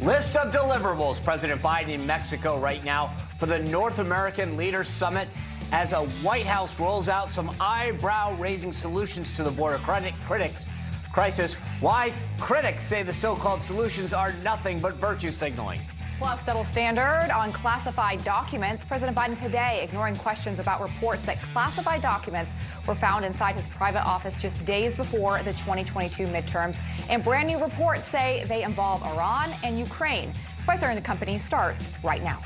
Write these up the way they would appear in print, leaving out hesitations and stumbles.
List of deliverables. President Biden in Mexico right now for the North American Leaders Summit as a White House rolls out some eyebrow-raising solutions to the border crisis. Why critics say the so-called solutions are nothing but virtue signaling. Plus, double standard on classified documents. President Biden today ignoring questions about reports that classified documents were found inside his private office just days before the 2022 midterms. And brand new reports say they involve Iran and Ukraine. Spicer and the company starts right now.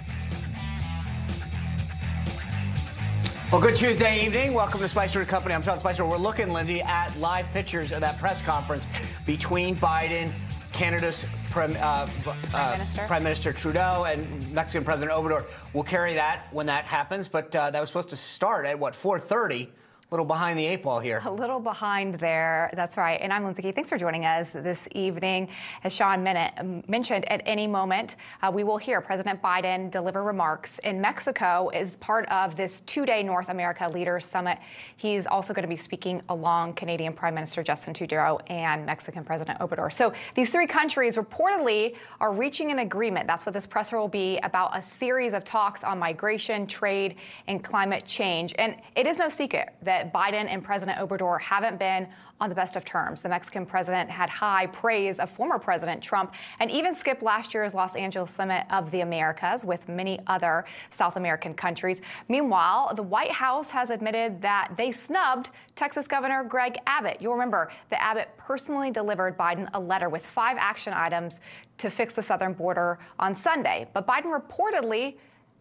Well, good Tuesday evening. Welcome to Spicer & Company. I'm Sean Spicer. We're looking, Lindsay, at live pictures of that press conference between Biden, Canada's Prime Minister Trudeau, and Mexican President Obrador. We'll carry that when that happens, but that was supposed to start at, 4:30? A little behind the 8 ball here. A little behind there. That's right. And I'm Lindsay Key. Thanks for joining us this evening. As Sean mentioned, at any moment, we will hear President Biden deliver remarks in Mexico as part of this two-day North America Leaders Summit. He's also going to be speaking along Canadian Prime Minister Justin Trudeau and Mexican President Obrador. So these three countries reportedly are reaching an agreement. That's what this presser will be about, a series of talks on migration, trade, and climate change. And it is no secret that Biden and President Obrador haven't been on the best of terms. The Mexican president had high praise of former President Trump and even skipped last year's Los Angeles Summit of the Americas with many other South American countries. Meanwhile, the White House has admitted that they snubbed Texas Governor Greg Abbott. You'll remember that Abbott personally delivered Biden a letter with 5 action items to fix the southern border on Sunday. But Biden reportedly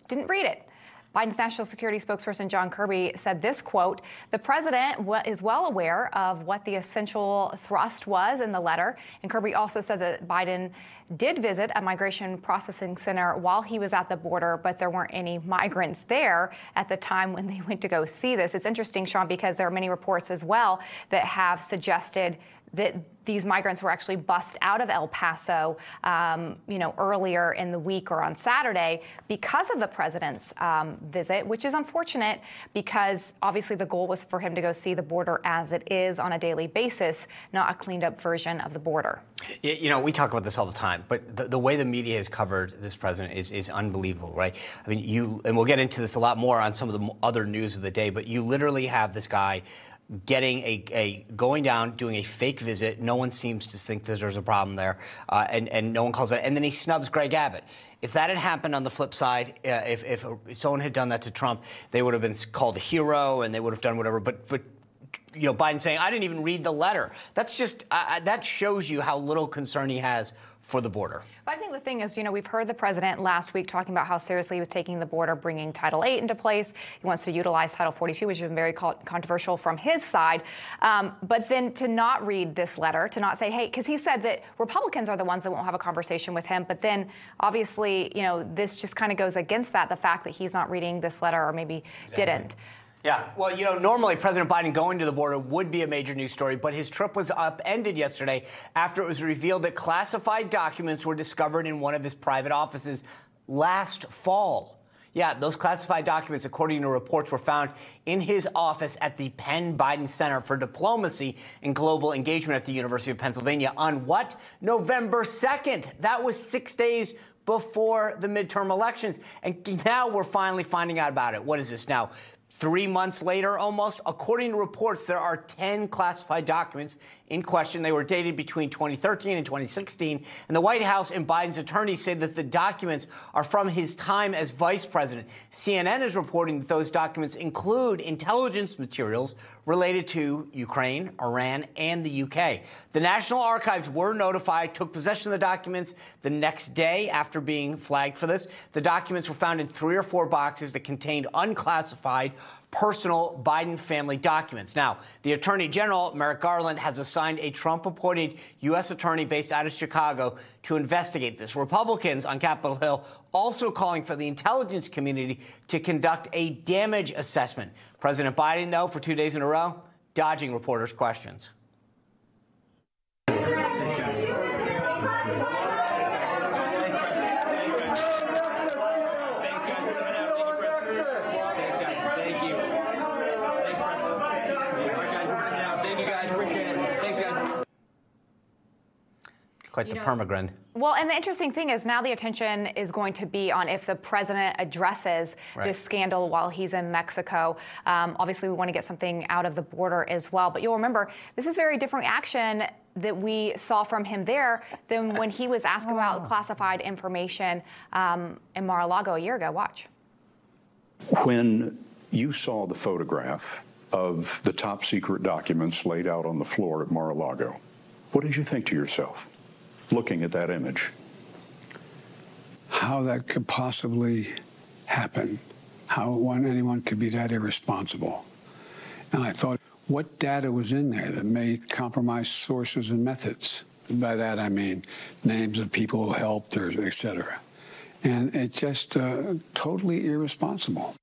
didn't read it. Biden's national security spokesperson John Kirby said this, quote, "The president is well aware of what the essential thrust was in the letter." And Kirby also said that Biden did visit a migration processing center while he was at the border, but there weren't any migrants there at the time when they went to go see this. It's interesting, Sean, because there are many reports as well that have suggested that these migrants were actually bussed out of El Paso, earlier in the week or on Saturday because of the president's visit, which is unfortunate because obviously the goal was for him to go see the border as it is on a daily basis, not a cleaned up version of the border. We talk about this all the time, but the way the media has covered this president is unbelievable, right? I mean, and we'll get into this a lot more on some of the other news of the day, but you literally have this guy getting going down, doing a fake visit. No one seems to think that there's a problem there, and no one calls it. And then he snubs Greg Abbott. If that had happened on the flip side, if someone had done that to Trump, they would have been called a hero and they would have done whatever. But Biden saying, "I didn't even read the letter." That's just that shows you how little concern he has for the border. But I think the thing is, we've heard the president last week talking about how seriously he was taking the border, bringing Title 8 into place. He wants to utilize Title 42, which has been very controversial from his side. But then to not read this letter, to not say, hey, because he said that Republicans are the ones that won't have a conversation with him. But then obviously, this just kind of goes against that, the fact that he's not reading this letter or maybe didn't. Yeah, well, normally President Biden going to the border would be a major news story, but his trip was upended yesterday after it was revealed that classified documents were discovered in one of his private offices last fall. Yeah, those classified documents, according to reports, were found in his office at the Penn Biden Center for Diplomacy and Global Engagement at the University of Pennsylvania on what? November 2nd. That was 6 days before the midterm elections. And now we're finally finding out about it. What is this now? 3 months later, almost, according to reports, there are 10 classified documents in question. They were dated between 2013 and 2016. And the White House and Biden's attorneys say that the documents are from his time as vice president. CNN is reporting that those documents include intelligence materials related to Ukraine, Iran, and the UK. The National Archives were notified, took possession of the documents the next day after being flagged for this. The documents were found in 3 or 4 boxes that contained unclassified personal Biden family documents. Now, the Attorney General, Merrick Garland, has assigned a Trump-appointed U.S. attorney based out of Chicago to investigate this. Republicans on Capitol Hill also calling for the intelligence community to conduct a damage assessment. President Biden, though, for 2 days in a row, dodging reporters' questions. Quite the permagrin. Well, and the interesting thing is now the attention is going to be on if the president addresses this scandal while he's in Mexico. Obviously, we want to get something out of the border as well. But you'll remember, this is very different action that we saw from him there than when he was asked about classified information in Mar-a-Lago a year ago. Watch. When you saw the photograph of the top secret documents laid out on the floor at Mar-a-Lago, what did you think to yourself, looking at that image? How that could possibly happen, how anyone could be that irresponsible. And I thought, what data was in there that may compromise sources and methods? By that I mean names of people who helped, or et cetera. And it's just totally irresponsible.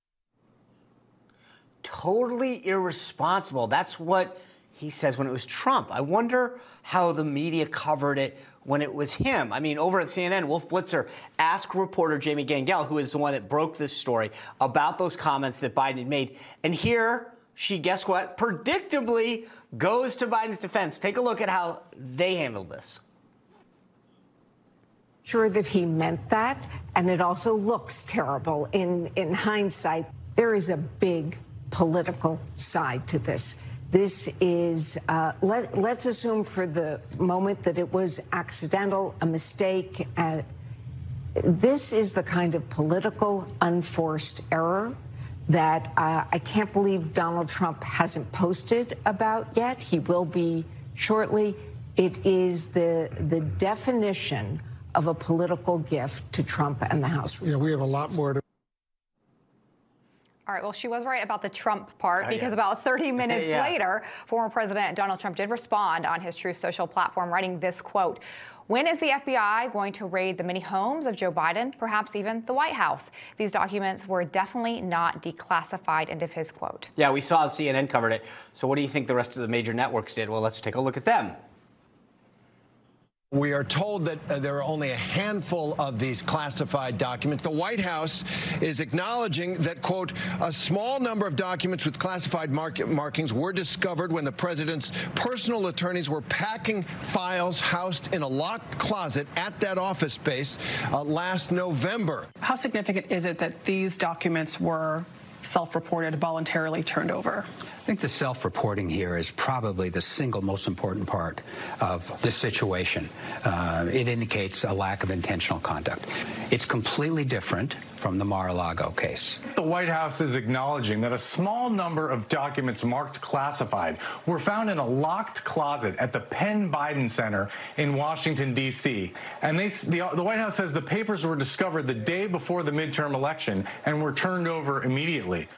Totally irresponsible. That's what he says when it was Trump. I wonder how the media covered it when it was him. I mean, over at CNN, Wolf Blitzer asked reporter Jamie Gangel, who is the one that broke this story, about those comments that Biden had made. And here she, guess what, predictably goes to Biden's defense. Take a look at how they handled this. Sure that he meant that, and it also looks terrible in hindsight. There is a big political side to this. This is, let's assume for the moment that it was accidental, a mistake. This is the kind of political unforced error that I can't believe Donald Trump hasn't posted about yet. He will be shortly. It is the definition of a political gift to Trump and the House. Yeah, we have a lot more to. All right, well, she was right about the Trump part because about 30 minutes later, former President Donald Trump did respond on his Truth Social platform, writing this quote: "When is the FBI going to raid the many homes of Joe Biden, perhaps even the White House? These documents were definitely not declassified," end of his quote. Yeah, we saw CNN covered it. So what do you think the rest of the major networks did? Well, let's take a look at them. We are told that there are only a handful of these classified documents. The White House is acknowledging that, quote, "a small number of documents with classified markings were discovered when the president's personal attorneys were packing files housed in a locked closet at that office space last November." How significant is it that these documents were self-reported, voluntarily turned over? I think the self-reporting here is probably the single most important part of this situation. It indicates a lack of intentional conduct. It's completely different from the Mar-a-Lago case. The White House is acknowledging that a small number of documents marked classified were found in a locked closet at the Penn Biden Center in Washington, D.C. And the White House says the papers were discovered the day before the midterm election and were turned over immediately.